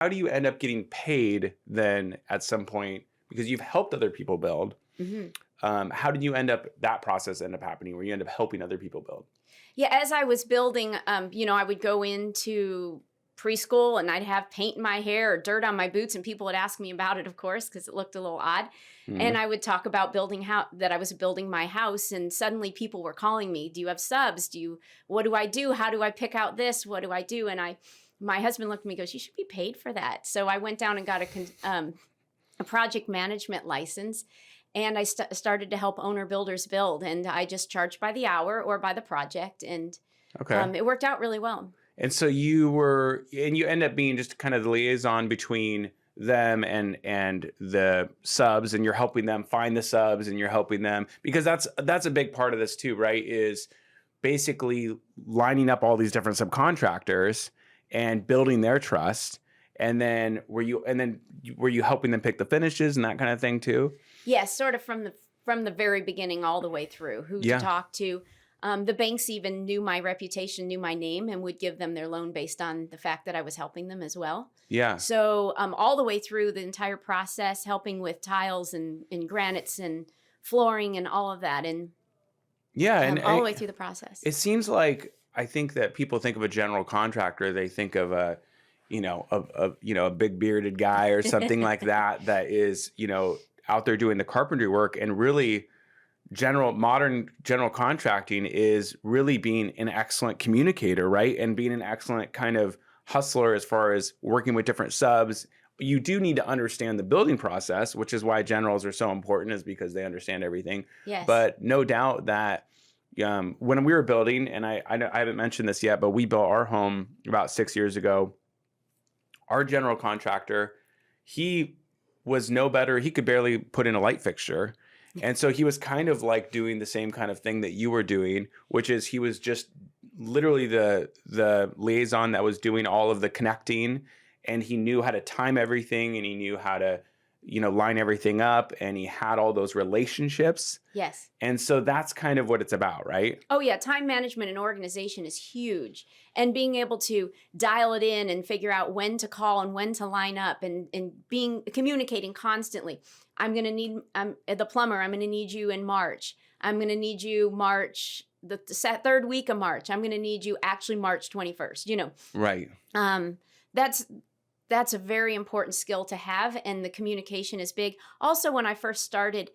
how do you end up getting paid then at some point? Because you've helped other people build. How did you that process end up happening where you end up helping other people build? Yeah, as I was building, I would go into preschool and I'd have paint in my hair or dirt on my boots, and people would ask me about it, of course, because it looked a little odd. And I would talk about that I was building my house, and suddenly people were calling me, do you have subs? What do I do? How do I pick out this? What do I do? And my husband looked at me and goes, you should be paid for that. So I went down and got a project management license. And I started to help owner builders build, and I just charged by the hour or by the project, and it worked out really well. And so you end up being just kind of the liaison between them and the subs, and you're helping them find the subs, and you're helping them, because that's a big part of this too, right? Is basically lining up all these different subcontractors and building their trust. And then were you helping them pick the finishes and that kind of thing too? Yes, sort of from the very beginning all the way through. Who to talk to. The banks even knew my reputation, knew my name, and would give them their loan based on the fact that I was helping them as well. Yeah. So all the way through the entire process, helping with tiles and granites and flooring and all of that, and all the way through the process. It seems like, I think that people think of a general contractor, they think of a big bearded guy or something like that is, out there doing the carpentry work. And really modern general contracting is really being an excellent communicator, right? And being an excellent kind of hustler as far as working with different subs. You do need to understand the building process, which is why generals are so important, is because they understand everything. Yes. But no doubt that when we were building, and I haven't mentioned this yet, but we built our home about 6 years ago. Our general contractor, he was no better. He could barely put in a light fixture. And so he was kind of like doing the same kind of thing that you were doing, which is he was just literally the liaison that was doing all of the connecting, and he knew how to time everything, and he knew how to, line everything up, and he had all those relationships. Yes. And so that's kind of what it's about, right? Oh yeah, time management and organization is huge. And being able to dial it in and figure out when to call and when to line up, and communicating constantly. I'm going to need the plumber. I'm going to need you in March. I'm going to need you March, the third week of March. I'm going to need you actually March 21st, Right. That's a very important skill to have, and the communication is big. Also, when I first started,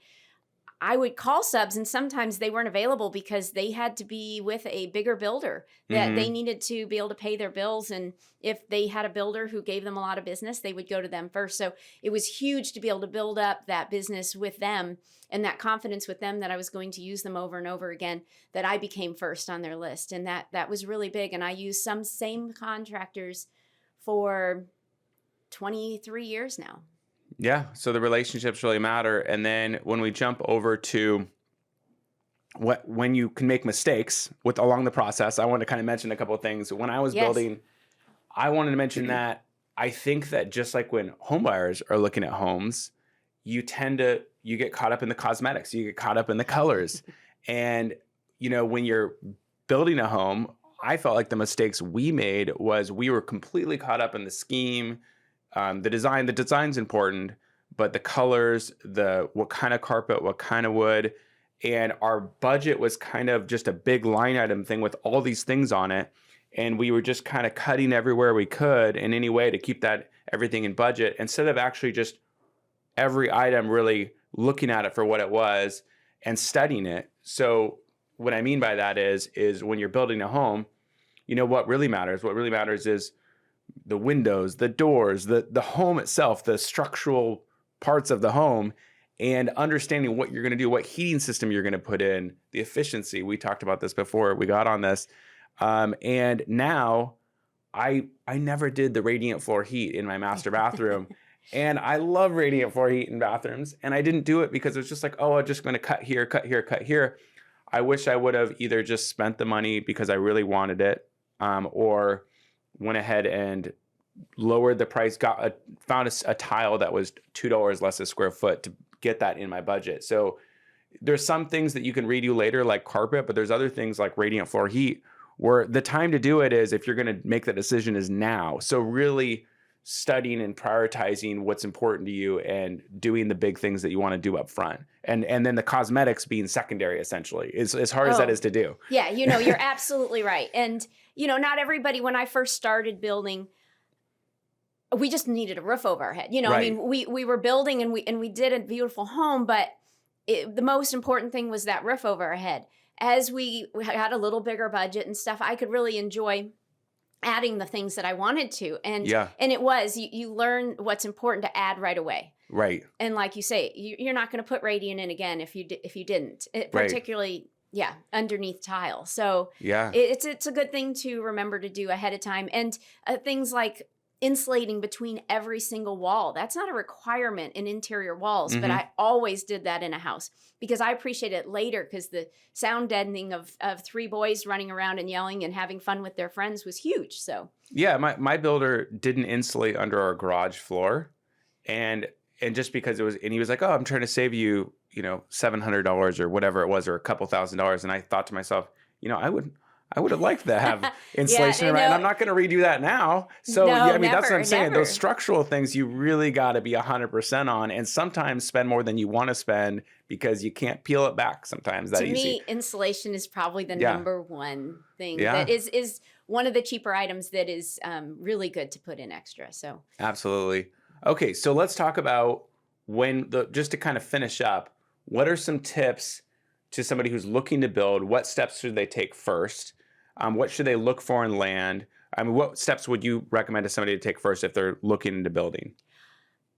I would call subs, and sometimes they weren't available because they had to be with a bigger builder that they needed to be able to pay their bills. And if they had a builder who gave them a lot of business, they would go to them first. So it was huge to be able to build up that business with them and that confidence with them that I was going to use them over and over again, that I became first on their list. And that was really big. And I used some same contractors for 23 years now. Yeah. So the relationships really matter. And then when we jump over to when you can make mistakes along the process, I want to kind of mention a couple of things. When I was building, I wanted to mention that I think that just like when home buyers are looking at homes, you get caught up in the cosmetics, you get caught up in the colors. And, when you're building a home, I felt like the mistakes we made was we were completely caught up in the scheme. The design's important, but the colors, what kind of carpet, what kind of wood, and our budget was kind of just a big line item thing with all these things on it. And we were just kind of cutting everywhere we could in any way to keep everything in budget, instead of actually just every item really looking at it for what it was and studying it. So what I mean by that is when you're building a home, what really matters? What really matters is the windows, the doors, the home itself, the structural parts of the home, and understanding what you're going to do, what heating system you're going to put in, the efficiency. We talked about this before we got on this. And now I never did the radiant floor heat in my master bathroom. And I love radiant floor heat in bathrooms. And I didn't do it because it was just like, oh, I'm just going to cut here, cut here, cut here. I wish I would have either just spent the money because I really wanted it, or went ahead and lowered the price, found a tile that was $2 less a square foot to get that in my budget. So there's some things that you can redo later, like carpet, but there's other things like radiant floor heat where the time to do it is, if you're going to make that decision, is now. So really studying and prioritizing what's important to you and doing the big things that you want to do up front. And then the cosmetics being secondary, essentially, is as hard as that is to do. Yeah, you're absolutely right. And, not everybody, when I first started building, we just needed a roof over our head. Right. I mean, we were building and we did a beautiful home, but the most important thing was that roof over our head. As we had a little bigger budget and stuff, I could really enjoy adding the things that I wanted to. And it was, you learn what's important to add right away. Right. And like you say, you're not going to put radiant in again if you didn't, particularly, underneath tile. So it's a good thing to remember to do ahead of time. And things like insulating between every single wall. That's not a requirement in interior walls, but I always did that in a house because I appreciate it later because the sound deadening of three boys running around and yelling and having fun with their friends was huge. So my builder didn't insulate under our garage floor, and just because he was like, oh, I'm trying to save you, $700 or whatever it was, or a couple $1,000s, and I thought to myself, I would have liked to have insulation, and I'm not going to redo that now. So, that's what I'm saying. Those structural things you really got to be 100% on, and sometimes spend more than you want to spend because you can't peel it back sometimes that easy. To me, insulation is probably the number one thing that is one of the cheaper items that is really good to put in extra. So absolutely. Okay, so let's talk about just to kind of finish up, what are some tips to somebody who's looking to build? What steps should they take first? What should they look for in land? I mean, what steps would you recommend to somebody to take first if they're looking into building?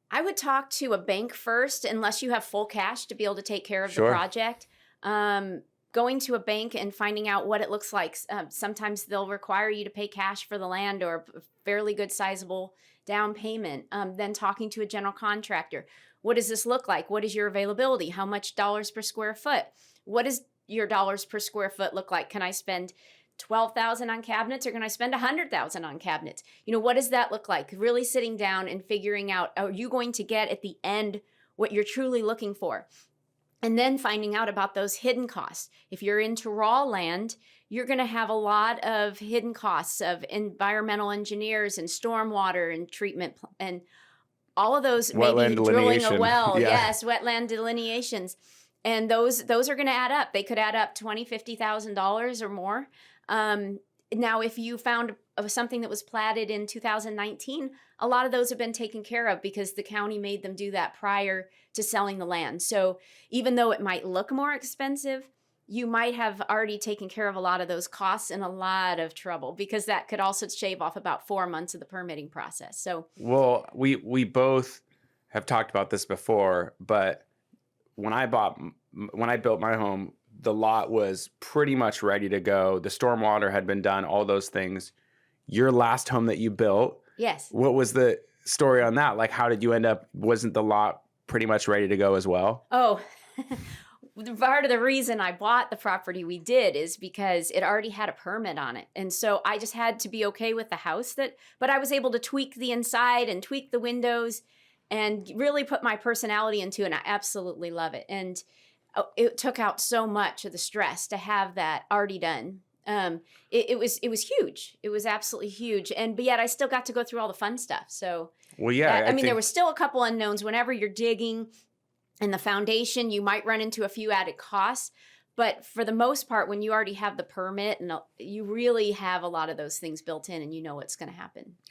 I would talk to a bank first, unless you have full cash to be able to take care of the project. Going to a bank and finding out what it looks like. Sometimes they'll require you to pay cash for the land or a fairly good sizable down payment. Then talking to a general contractor. What does this look like? What is your availability? How much dollars per square foot? What does your dollars per square foot look like? Can I spend $12,000 on cabinets or can I spend $100,000 on cabinets? What does that look like? Really sitting down and figuring out, are you going to get at the end what you're truly looking for? And then finding out about those hidden costs. If you're into raw land, you're going to have a lot of hidden costs of environmental engineers and stormwater and treatment and all of those, maybe drilling a well. Yes, wetland delineations. And those are going to add up. They could add up $20,000, $50,000 or more. Now, if you found something that was platted in 2019, a lot of those have been taken care of because the county made them do that prior to selling the land. So even though it might look more expensive, you might have already taken care of a lot of those costs and a lot of trouble because that could also shave off about 4 months of the permitting process. So, well, we both have talked about this before, but when I built my home, the lot was pretty much ready to go. The stormwater had been done, all those things. Your last home that you built, yes. What was the story on that? Like, how did you end up? Wasn't the lot pretty much ready to go as well? Oh, part of the reason I bought the property we did is because it already had a permit on it. And so I just had to be okay with the house but I was able to tweak the inside and tweak the windows and really put my personality into it. And I absolutely love it. And it took out so much of the stress to have that already done. It was huge. It was absolutely huge. But yet I still got to go through all the fun stuff. So, well, yeah, I mean, there was still a couple unknowns. Whenever you're digging in the foundation, you might run into a few added costs. But for the most part, when you already have the permit and you really have a lot of those things built in and you know what's going to happen.